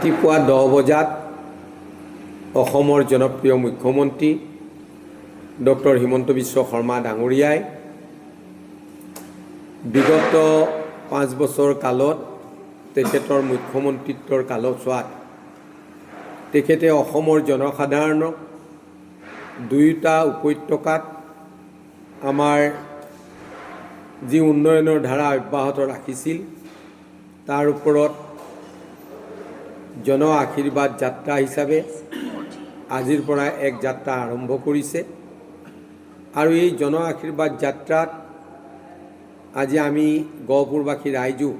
ৰাতিপুৱা 10 বজাত অসমৰ জনপ্ৰিয় মুখ্যমন্ত্ৰী ডক্টৰ হিমন্ত বিশ্ব শৰ্মা ডাঙৰীয়াই বিগত 5 বছৰ কালত তেখেতৰ মুখ্যমন্ত্ৰীত্বৰ কালছোৱাত তেখেতে অসমৰ জনসাধাৰণক দুয়োটা উপত্যকাত আমাৰ যি উন্নয়নৰ ধাৰা অব্যাহত ৰাখিছিল তাৰ ওপৰত জন আশীৰ্বাদ যাত্ৰা হিচাপে আজিৰ পৰা এক যাত্ৰা আৰম্ভ কৰিছে আৰু এই জন আশীৰ্বাদ যাত্ৰাত আজি আমি গহপুৰবাসী ৰাইজো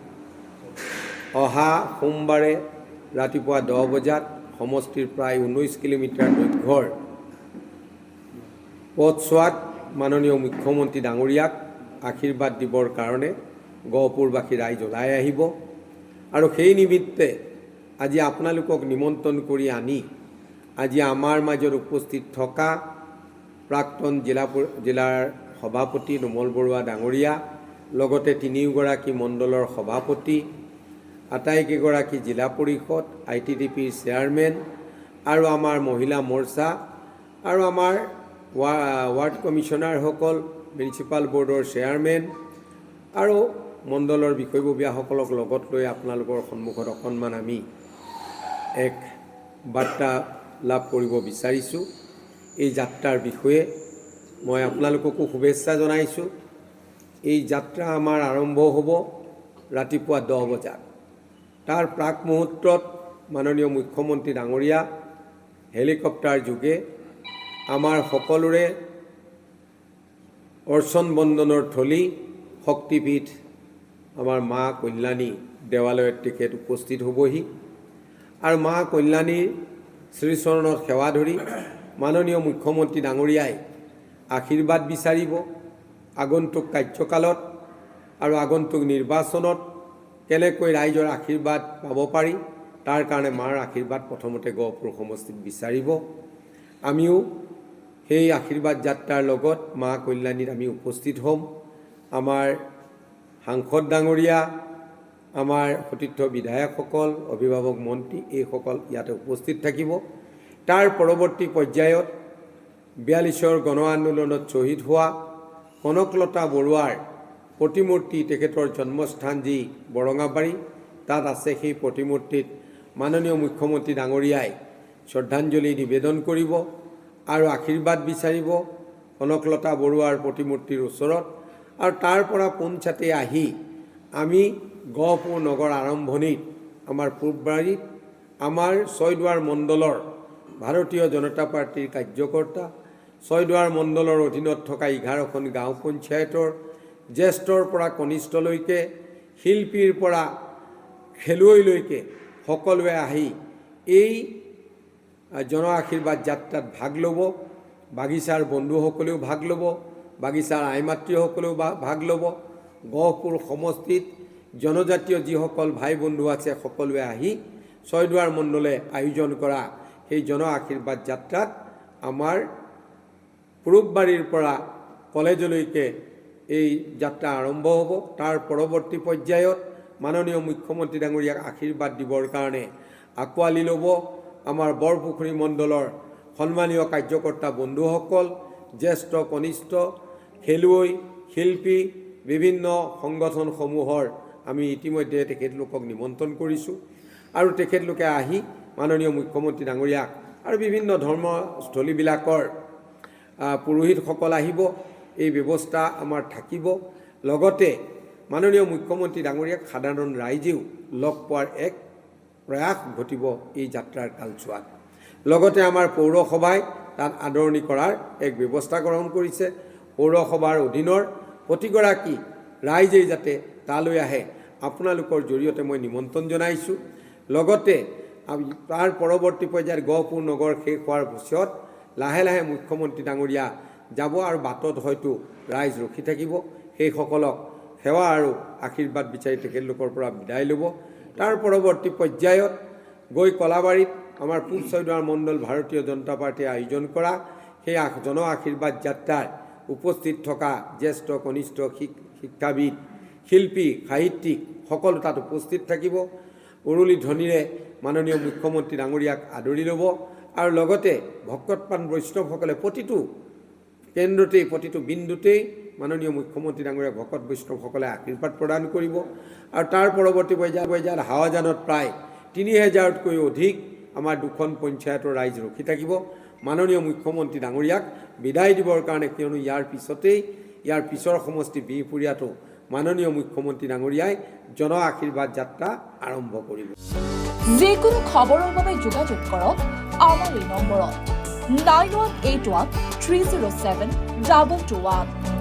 অহা সোমবাৰে ৰাতিপুৱা 10 বজাত সমষ্টিৰ প্ৰায় 19 কিলোমিটাৰ দৈৰ্ঘ্যৰ পথছোৱাত মাননীয় মুখ্যমন্ত্ৰী ডাঙৰীয়াক আশীৰ্বাদ দিবৰ কাৰণে গহপুৰবাসী ৰাইজ ওলাই আহিব আৰু সেই নিমিত্তে আজি আপোনালোকক নিমন্ত্ৰণ কৰি আনি আজি আমাৰ মাজত উপস্থিত থকা প্ৰাক্তন জিলাৰ সভাপতি নোমল বৰুৱা ডাঙৰীয়া লগতে 3গৰাকী মণ্ডলৰ সভাপতি আটাইকেইগৰাকী জিলা পৰিষদ ITDPৰ চেয়াৰমেন আৰু আমাৰ মহিলা মৰ্চা আৰু আমাৰ ৱাৰ্ড কমিশ্যনাৰসকল মিউনিচিপাল বৰ্ডৰ চেয়াৰমেন আৰু মণ্ডলৰ বিষয়ববীয়াসকলক লগত লৈ আপোনালোকৰ সন্মুখত অকণমান আমি এক বাৰ্তা লাভ কৰিব বিচাৰিছোঁ। এই যাত্ৰাৰ বিষয়ে মই আপোনালোককো শুভেচ্ছা জনাইছোঁ। এই যাত্ৰা আমাৰ আৰম্ভ হ'ব ৰাতিপুৱা 10 বজাত। তাৰ প্ৰাক মুহূৰ্তত মাননীয় মুখ্যমন্ত্ৰী ডাঙৰীয়া হেলিকপ্টাৰ যোগে আমাৰ সকলোৰে অৰ্চন বন্দনৰ থলী শক্তিপীঠ আমাৰ মা কল্যাণী দেৱালয়ত তেখেত উপস্থিত হ'বহি আৰু মা কল্যাণীৰ শ্ৰীচৰণত সেৱা ধৰি মাননীয় মুখ্যমন্ত্ৰী ডাঙৰীয়াই আশীৰ্বাদ বিচাৰিব আগন্তুক কাৰ্যকালত আৰু আগন্তুক নিৰ্বাচনত কেনেকৈ ৰাইজৰ আশীৰ্বাদ পাব পাৰি তাৰ কাৰণে মাৰ আশীৰ্বাদ প্ৰথমতে গহপুৰ সমষ্টিত বিচাৰিব। আমিও সেই আশীৰ্বাদ যাত্ৰাৰ লগত মা কল্যাণীত আমি উপস্থিত হ'ম। আমাৰ সাংসদ ডাঙৰীয়া আমাৰ সতীৰ্থ বিধায়কসকল অভিভাৱক মন্ত্ৰী এইসকল ইয়াতে উপস্থিত থাকিব। তাৰ পৰৱৰ্তী পৰ্যায়ত 42ৰ গণ আন্দোলনত শ্বহীদ হোৱা কনকলতা বৰুৱাৰ প্ৰতিমূৰ্তি তেখেতৰ জন্মস্থান যি বৰঙাবাৰী তাত আছে। সেই প্ৰতিমূৰ্তিত মাননীয় মুখ্যমন্ত্ৰী ডাঙৰীয়াই শ্ৰদ্ধাঞ্জলি নিবেদন কৰিব আৰু আশীৰ্বাদ বিচাৰিব কনকলতা বৰুৱাৰ প্ৰতিমূৰ্তিৰ ওচৰত আৰু তাৰ পৰা পোনছাতে আহি আমি গহপুৰ নগৰ আৰম্ভণিত আমাৰ পূববাৰীত আমাৰ ছয়দুৱাৰ মণ্ডলৰ ভাৰতীয় জনতা পাৰ্টীৰ কাৰ্যকৰ্তা ছয়দুৱাৰ মণ্ডলৰ অধীনত থকা 11খন গাঁও পঞ্চায়তৰ জ্যেষ্ঠৰ পৰা কনিষ্ঠলৈকে শিল্পীৰ পৰা খেলুৱৈলৈকে সকলোৱে আহি এই জন আশীৰ্বাদ যাত্ৰাত ভাগ ল'ব। বাগিচাৰ বন্ধুসকলেও ভাগ ল'ব, বাগিচাৰ আই মাতৃসকলেও ভাগ ল'ব। গহপুৰ সমষ্টিত জনজাতীয় যিসকল ভাই বন্ধু আছে সকলোৱে আহি ছয়দুৱাৰ মণ্ডলে আয়োজন কৰা সেই জন আশীৰ্বাদ যাত্ৰাত আমাৰ পূববাৰীৰ পৰা কলেজলৈকে এই যাত্ৰা আৰম্ভ হ'ব। তাৰ পৰৱৰ্তী পৰ্যায়ত মাননীয় মুখ্যমন্ত্ৰী ডাঙৰীয়াক আশীৰ্বাদ দিবৰ কাৰণে আঁকোৱালি ল'ব আমাৰ বৰপুখুৰী মণ্ডলৰ সন্মানীয় কাৰ্যকৰ্তা বন্ধুসকল, জ্যেষ্ঠ কনিষ্ঠ খেলুৱৈ শিল্পী বিভিন্ন সংগঠনসমূহৰ আমি ইতিমধ্যে তেখেতলোকক নিমন্ত্ৰণ কৰিছোঁ আৰু তেখেতলোকে আহি মাননীয় মুখ্যমন্ত্ৰী ডাঙৰীয়াক আৰু বিভিন্ন ধৰ্মস্থলীবিলাকৰ পুৰোহিতসকল আহিব। এই ব্যৱস্থা আমাৰ থাকিব। লগতে মাননীয় মুখ্যমন্ত্ৰী ডাঙৰীয়াক সাধাৰণ ৰাইজেও লগ পোৱাৰ এক প্ৰয়াস ঘটিব এই যাত্ৰাৰ কালছোৱাত। লগতে আমাৰ পৌৰসভাই তাত আদৰণি কৰাৰ এক ব্যৱস্থা গ্ৰহণ কৰিছে। পৌৰসভাৰ অধীনৰ প্ৰতিগৰাকী ৰাইজেই যাতে তালৈ আহে আপোনালোকৰ জৰিয়তে মই নিমন্ত্ৰণ জনাইছোঁ। লগতে তাৰ পৰৱৰ্তী পৰ্যায়ত গহপুৰ নগৰ শেষ হোৱাৰ পিছত লাহে লাহে মুখ্যমন্ত্ৰী ডাঙৰীয়া যাব আৰু বাটত হয়তো ৰাইজ ৰখি থাকিব। সেইসকলক সেৱা আৰু আশীৰ্বাদ বিচাৰি তেখেতলোকৰ পৰা বিদায় ল'ব। তাৰ পৰৱৰ্তী পৰ্যায়ত গৈ কলাবাৰীত আমাৰ পূব ছয়দুৱাৰ মণ্ডল ভাৰতীয় জনতা পাৰ্টীয়ে আয়োজন কৰা সেই জন আশীৰ্বাদ যাত্ৰাৰ উপস্থিত থকা জ্যেষ্ঠ কনিষ্ঠ শিক্ষাবিদ শিল্পী সাহিত্যিক সকলো তাত উপস্থিত থাকিব। উৰুলি ধ্বনিৰে মাননীয় মুখ্যমন্ত্ৰী ডাঙৰীয়াক আদৰি ল'ব আৰু লগতে ভকতপ্ৰাণ বৈষ্ণৱসকলে প্ৰতিটো কেন্দ্ৰতেই প্ৰতিটো বিন্দুতেই মাননীয় মুখ্যমন্ত্ৰী ডাঙৰীয়াক ভকত বৈষ্ণৱসকলে আশীৰ্বাদ প্ৰদান কৰিব আৰু তাৰ পৰৱৰ্তী পৰ্যায়ত হাৱাজানত প্ৰায় ৩,০০০তকৈ অধিক আমাৰ দুখন পঞ্চায়তৰ ৰাইজ ৰখি থাকিব মাননীয় মুখ্যমন্ত্ৰী ডাঙৰীয়াক বিদায় দিবৰ কাৰণে, কিয়নো ইয়াৰ পিছৰ সমষ্টি বিহপুৰীয়াতো মাননীয় মুখ্যমন্ত্ৰী ডাঙৰীয়াই জন আশীৰ্বাদ যাত্ৰা আৰম্ভ কৰিব। যিকোনো খবৰৰ বাবে যোগাযোগ কৰক আমাৰ এই নম্বৰত 9181 307 221।